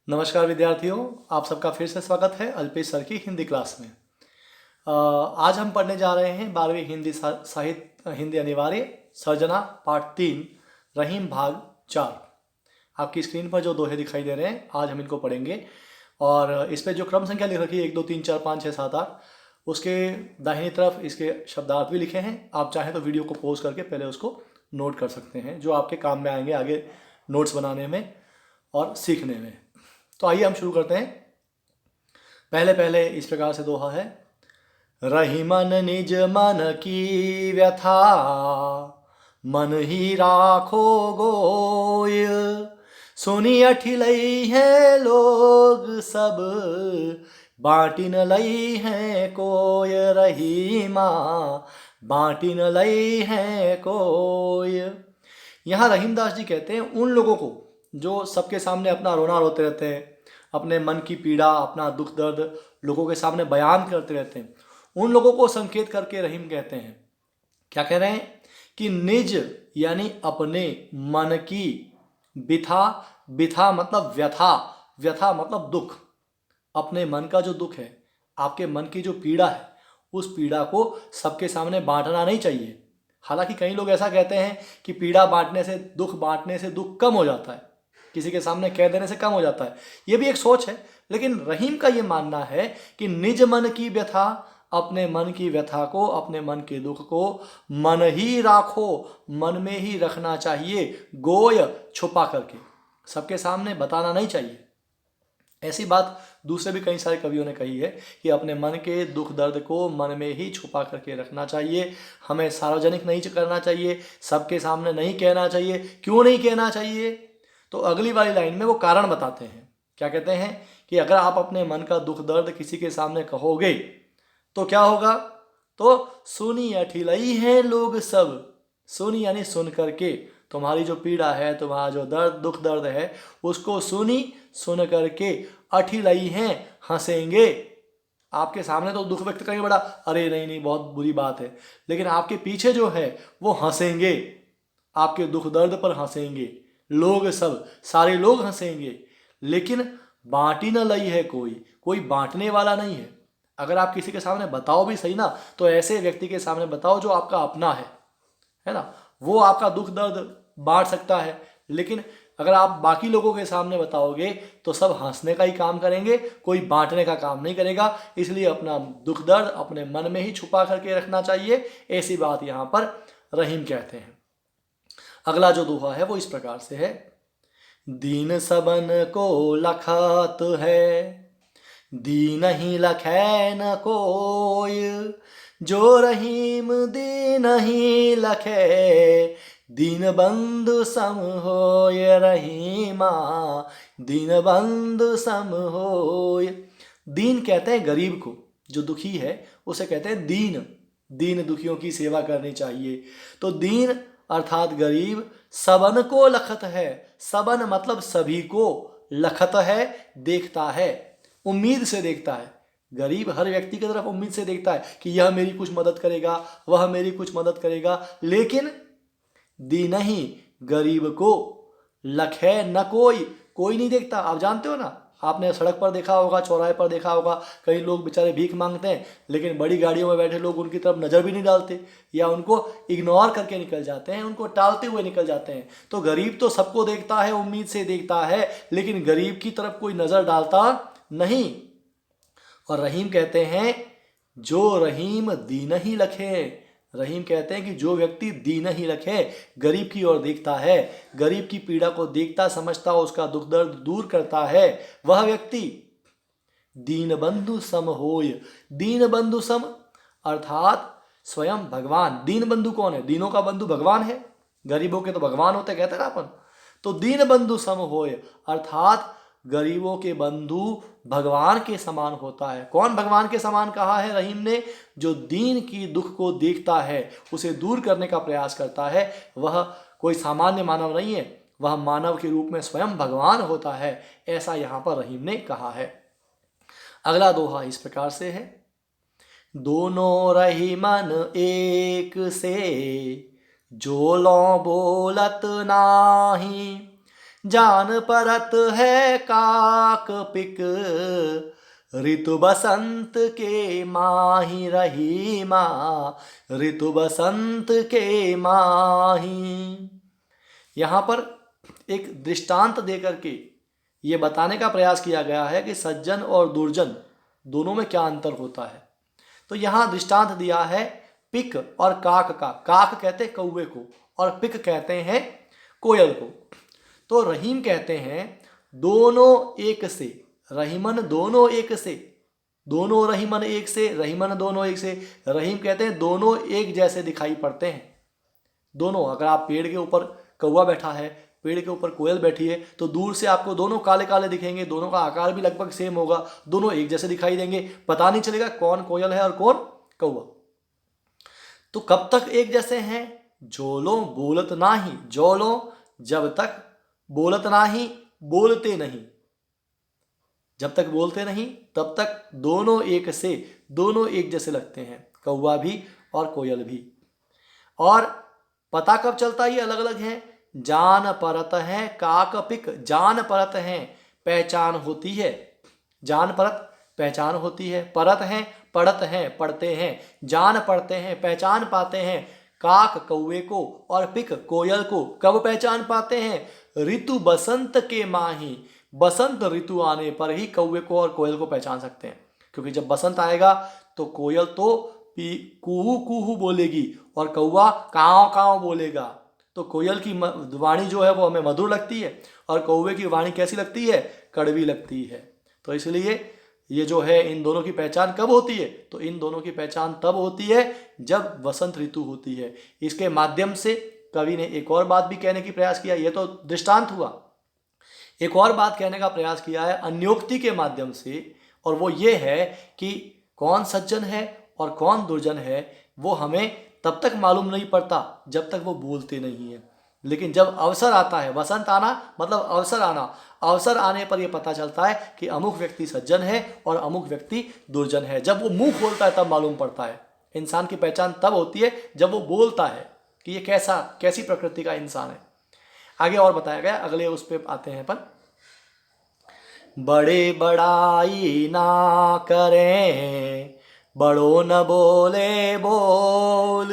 नमस्कार विद्यार्थियों, आप सबका फिर से स्वागत है अल्पेश सर की हिंदी क्लास में। आज हम पढ़ने जा रहे हैं 12वीं हिंदी साहित्य हिंदी अनिवार्य सर्जना पाठ 3 रहीम भाग 4। आपकी स्क्रीन पर जो दोहे दिखाई दे रहे हैं आज हम इनको पढ़ेंगे। और इस पर जो क्रम संख्या लिख रखी है 1 2 3 4 5 6 7 8, उसके दाहिनी तरफ इसके शब्दार्थ भी लिखे हैं। आप चाहें तो वीडियो को पॉज करके पहले उसको नोट कर सकते हैं, जो आपके काम में आएंगे आगे नोट्स बनाने में और सीखने में। तो आइए हम शुरू करते हैं। पहले पहले इस प्रकार से दोहा है। रही मन निज मन की व्यथा, मन ही राखो गोय। सुनी अठिलई है लोग सब, बाटी न लई है कोय। रही माँ बाटी न लई है कोय। यहाँ रहीमदास जी कहते हैं उन लोगों को जो सबके सामने अपना रोना रोते रहते हैं, अपने मन की पीड़ा, अपना दुख दर्द लोगों के सामने बयान करते रहते हैं, उन लोगों को संकेत करके रहीम कहते हैं। क्या कह रहे हैं कि निज यानी अपने मन की, बिथा, बिथा मतलब व्यथा, व्यथा मतलब दुख, अपने मन का जो दुख है, आपके मन की जो पीड़ा है, उस पीड़ा को सबके सामने बांटना नहीं चाहिए। हालांकि कई लोग ऐसा कहते हैं कि पीड़ा बांटने से, दुख बांटने से दुख कम हो जाता है, किसी के सामने कह देने से कम हो जाता है। ये भी एक सोच है, लेकिन रहीम का ये मानना है कि निज मन की व्यथा, अपने मन की व्यथा को, अपने मन के दुख को मन ही राखो, मन में ही रखना चाहिए। गोय छुपा करके, सबके सामने बताना नहीं चाहिए। ऐसी बात दूसरे भी कई सारे कवियों ने कही है कि अपने मन के दुख दर्द को मन में ही छुपा करके रखना चाहिए, हमें सार्वजनिक नहीं करना चाहिए, सबके सामने नहीं कहना चाहिए। क्यों नहीं कहना चाहिए? तो अगली वाली लाइन में वो कारण बताते हैं। क्या कहते हैं कि अगर आप अपने मन का दुख दर्द किसी के सामने कहोगे तो क्या होगा? तो सुनी अठिलई है लोग सब, सुनी यानी सुन करके, तुम्हारी जो पीड़ा है, तुम्हारा जो दर्द, दुख दर्द है, उसको सुनी, सुन करके अठिलई हैं, हंसेंगे। आपके सामने तो दुख व्यक्त करेंगे, बड़ा अरे नहीं नहीं बहुत बुरी बात है, लेकिन आपके पीछे जो है वो हंसेंगे, आपके दुख दर्द पर हंसेंगे। लोग सब, सारे लोग हंसेंगे, लेकिन बांटी न लई है कोई, कोई बांटने वाला नहीं है। अगर आप किसी के सामने बताओ भी सही ना, तो ऐसे व्यक्ति के सामने बताओ जो आपका अपना है ना, वो आपका दुख दर्द बांट सकता है। लेकिन अगर आप बाकी लोगों के सामने बताओगे तो सब हंसने का ही काम करेंगे, कोई बांटने का काम नहीं करेगा। इसलिए अपना दुख दर्द अपने मन में ही छुपा करके रखना चाहिए। ऐसी बात यहाँ पर रहीम कहते हैं। अगला जो दोहा है वो इस प्रकार से है। दीन सबन को लखत है, दीन ही लखै न कोय। जो रहीम दीन ही लखे, दीन बंधु सम होय। रहीमा दीन बंधु सम होय। दीन कहते हैं गरीब को, जो दुखी है उसे कहते हैं दीन। दीन दुखियों की सेवा करनी चाहिए। तो दीन अर्थात गरीब, सबन को लखत है, सबन मतलब सभी को, लखत है देखता है, उम्मीद से देखता है। गरीब हर व्यक्ति की तरफ उम्मीद से देखता है कि यह मेरी कुछ मदद करेगा, वह मेरी कुछ मदद करेगा, लेकिन दीन ही गरीब को, लखे न कोई, कोई नहीं देखता। आप जानते हो ना, आपने सड़क पर देखा होगा, चौराहे पर देखा होगा, कई लोग बेचारे भीख मांगते हैं, लेकिन बड़ी गाड़ियों में बैठे लोग उनकी तरफ नज़र भी नहीं डालते, या उनको इग्नोर करके निकल जाते हैं, उनको टालते हुए निकल जाते हैं। तो गरीब तो सबको देखता है, उम्मीद से देखता है, लेकिन गरीब की तरफ कोई नज़र डालता नहीं। और रहीम कहते हैं जो रहीम दीन ही लखे, रहीम कहते हैं कि जो व्यक्ति दीन ही रखे, गरीब की ओर देखता है, गरीब की पीड़ा को देखता समझता, उसका दुख दर्द दूर करता है, वह व्यक्ति दीन बंधु सम होय। दीन बंधु सम अर्थात स्वयं भगवान। दीन बंधु कौन है? दीनों का बंधु भगवान है, गरीबों के तो भगवान होते कहते हैं ना अपन। तो दीन बंधु सम होय अर्थात गरीबों के बंधु भगवान के समान होता है। कौन भगवान के समान कहा है रहीम ने? जो दीन की दुख को देखता है, उसे दूर करने का प्रयास करता है, वह कोई सामान्य मानव नहीं है, वह मानव के रूप में स्वयं भगवान होता है। ऐसा यहाँ पर रहीम ने कहा है। अगला दोहा इस प्रकार से है। दोनों रही मन एक से, जो लो बोलत नाही। जान परत है काक पिक, ऋतु बसंत के माही रही माँ, ऋतु बसंत के माही। यहाँ पर एक दृष्टांत देकर के ये बताने का प्रयास किया गया है कि सज्जन और दुर्जन दोनों में क्या अंतर होता है। तो यहाँ दृष्टांत दिया है पिक और काक का। काक कहते हैं कौवे को और पिक कहते हैं कोयल को। तो रहीम कहते हैं दोनों एक से, रहीमन दोनों एक से, दोनों रहीमन एक से, रहीमन दोनों एक से। रहीम कहते हैं दोनों एक जैसे दिखाई पड़ते हैं। दोनों, अगर आप पेड़ के ऊपर कौवा बैठा है, पेड़ के ऊपर कोयल बैठी है, तो दूर से आपको दोनों काले काले दिखेंगे, दोनों का आकार भी लगभग सेम होगा, दोनों एक जैसे दिखाई देंगे, पता नहीं चलेगा कौन कोयल है और कौन कौवा। तो कब तक एक जैसे हैं? जोलो बोलत नाही, जोलो जब तक, बोलत नाही बोलते नहीं, जब तक बोलते नहीं तब तक दोनों एक से, दोनों एक जैसे लगते हैं, कौवा भी और कोयल भी। और पता कब चलता है ये अलग अलग है? जान परत है काक पिक, जान परत है पहचान होती है, जान परत पहचान होती है, परत है पढ़त हैं पढ़ते हैं, जान पढ़ते हैं पहचान पाते हैं, काक कौवे को और पिक कोयल को कब पहचान पाते हैं? ऋतु बसंत के माही, बसंत ऋतु आने पर ही कौवे को और कोयल को पहचान सकते हैं। क्योंकि जब बसंत आएगा तो कोयल तो कुहू कुहू बोलेगी और कौवा काव काव बोलेगा। तो कोयल की वाणी जो है वो हमें मधुर लगती है और कौवे की वाणी कैसी लगती है? कड़वी लगती है। तो इसलिए ये जो है इन दोनों की पहचान कब होती है? तो इन दोनों की पहचान तब होती है जब वसंत ऋतु होती है। इसके माध्यम से कवि ने एक और बात भी कहने की प्रयास किया। ये तो दृष्टांत हुआ, एक और बात कहने का प्रयास किया है अन्योक्ति के माध्यम से, और वो ये है कि कौन सज्जन है और कौन दुर्जन है वो हमें तब तक मालूम नहीं पड़ता जब तक वो बोलते नहीं है। लेकिन जब अवसर आता है, वसंत आना मतलब अवसर आना, अवसर आने पर यह पता चलता है कि अमुक व्यक्ति सज्जन है और अमुक व्यक्ति दुर्जन है। जब वो मुंह खोलता है तब मालूम पड़ता है। इंसान की पहचान तब होती है जब वो बोलता है कि ये कैसी प्रकृति का इंसान है। आगे और बताया गया, अगले उस पर आते हैं अपन। बड़े बड़ाई ना करें, बड़ो न बोले बोल,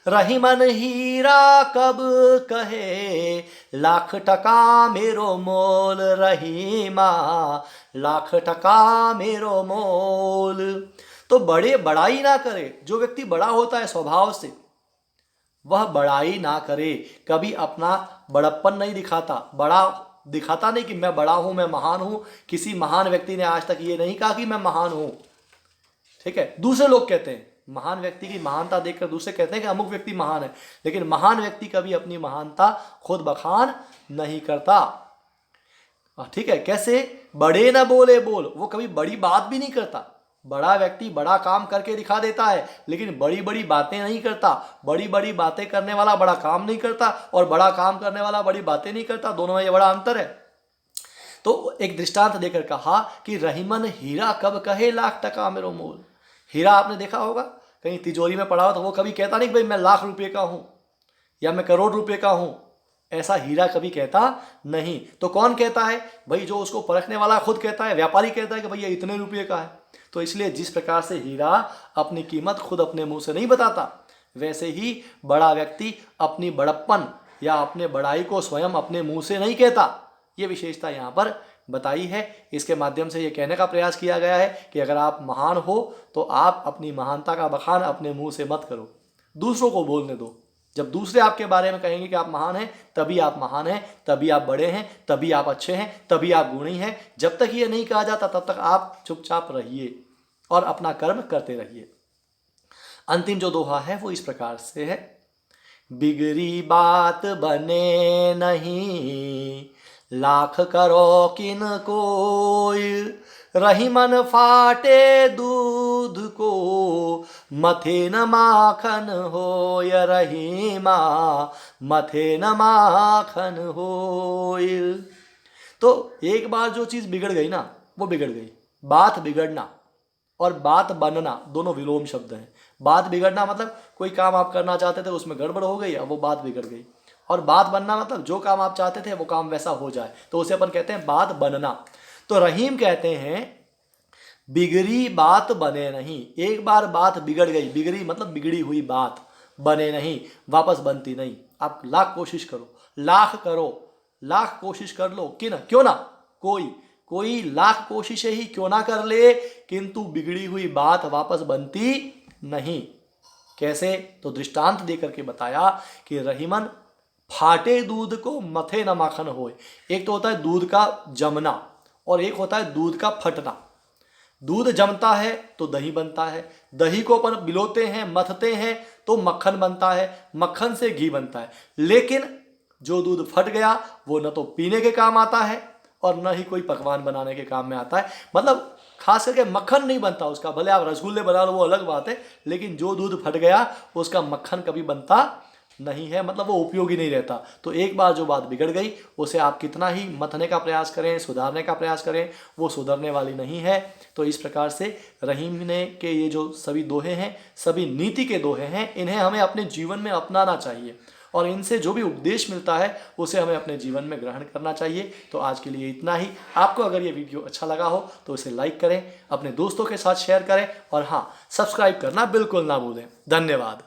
रही मन हीरा कब कहे, लाख टका मेरो मोल, रही माँ लाख टका मेरो मोल। तो बड़े बड़ाई ना करे, जो व्यक्ति बड़ा होता है स्वभाव से वह बड़ाई ना करे, कभी अपना बड़प्पन नहीं दिखाता, बड़ा दिखाता नहीं कि मैं बड़ा हूं, मैं महान हूं। किसी महान व्यक्ति ने आज तक ये नहीं कहा कि मैं महान हूं, ठीक है। दूसरे लोग कहते हैं, महान व्यक्ति की महानता देखकर दूसरे कहते हैं कि अमुक व्यक्ति महान है, लेकिन महान व्यक्ति कभी अपनी महानता खुद बखान नहीं करता, ठीक है। कैसे? बड़े न बोले बोल, वो कभी बड़ी बात भी नहीं करता। बड़ा व्यक्ति बड़ा काम करके दिखा देता है लेकिन बड़ी बड़ी बातें नहीं करता। बड़ी बड़ी बातें करने वाला बड़ा काम नहीं करता और बड़ा काम करने वाला बड़ी बातें नहीं करता, दोनों में ये बड़ा अंतर है। तो एक दृष्टांत देकर कहा कि रहीमन हीरा कब कहे, लाख टका मेरो मोल। हीरा आपने देखा होगा कहीं तिजोरी में पड़ा हो तो वो कभी कहता नहीं भाई मैं लाख रुपए का हूं या मैं करोड़ रुपए का हूं, ऐसा हीरा कभी कहता नहीं। तो कौन कहता है? भाई जो उसको परखने वाला खुद कहता है, व्यापारी कहता है कि भाई ये इतने रुपये का है। तो इसलिए जिस प्रकार से हीरा अपनी कीमत खुद अपने मुंह से नहीं बताता, वैसे ही बड़ा व्यक्ति अपनी बड़प्पन या अपने बड़ाई को स्वयं अपने मुंह से नहीं कहता। ये विशेषता यहाँ पर बताई है। इसके माध्यम से ये कहने का प्रयास किया गया है कि अगर आप महान हो तो आप अपनी महानता का बखान अपने मुंह से मत करो, दूसरों को बोलने दो। जब दूसरे आपके बारे में कहेंगे कि आप महान हैं, तभी आप महान हैं, तभी आप बड़े हैं, तभी आप अच्छे हैं, तभी आप गुणी हैं। जब तक ये नहीं कहा जाता तब तक आप चुपचाप रहिए और अपना कर्म करते रहिए। अंतिम जो दोहा है वो इस प्रकार से है। बिगड़ी बात बने नहीं, लाख करो किन कोई, रही मन फाटे दूध को, मथे न माखन होय, रही माँ मथे न माखन होय। तो एक बार जो चीज बिगड़ गई ना वो बिगड़ गई। बात बिगड़ना और बात बनना दोनों विलोम शब्द हैं। बात बिगड़ना मतलब कोई काम आप करना चाहते थे उसमें गड़बड़ हो गई, अब वो बात बिगड़ गई। और बात बनना मतलब जो काम आप चाहते थे वो काम वैसा हो जाए, तो उसे अपन कहते हैं बात बनना। तो रहीम कहते हैं बिगड़ी बात बने नहीं। एक बार बात बिगड़ गई, बिगड़ी मतलब बिगड़ी हुई बात, बने नहीं वापस बनती नहीं। आप लाख कोशिश करो, लाख करो, लाख कोशिश कर लो कि ना, क्यों ना कोई लाख कोशिशें ही क्यों ना कर ले, किंतु बिगड़ी हुई बात वापस बनती नहीं। कैसे? तो दृष्टांत देकर के बताया कि रहीमन फाटे दूध को मथे न माखन होए। एक तो होता है दूध का जमना और एक होता है दूध का फटना। दूध जमता है तो दही बनता है, दही को अपन बिलोते हैं, मथते हैं तो मक्खन बनता है, मक्खन से घी बनता है। लेकिन जो दूध फट गया वो न तो पीने के काम आता है और न ही कोई पकवान बनाने के काम में आता है। मतलब खास करके मक्खन नहीं बनता उसका, भले आप रसगुल्ले बना लो वो अलग बात है, लेकिन जो दूध फट गया उसका मक्खन कभी बनता नहीं है, मतलब वो उपयोगी नहीं रहता। तो एक बार जो बात बिगड़ गई उसे आप कितना ही मथने का प्रयास करें, सुधारने का प्रयास करें, वो सुधरने वाली नहीं है। तो इस प्रकार से रहीम ने के ये जो सभी दोहे हैं, सभी नीति के दोहे हैं, इन्हें हमें अपने जीवन में अपनाना चाहिए और इनसे जो भी उपदेश मिलता है उसे हमें अपने जीवन में ग्रहण करना चाहिए। तो आज के लिए इतना ही। आपको अगर ये वीडियो अच्छा लगा हो तो इसे लाइक करें, अपने दोस्तों के साथ शेयर करें और हाँ, सब्सक्राइब करना बिल्कुल ना भूलें। धन्यवाद।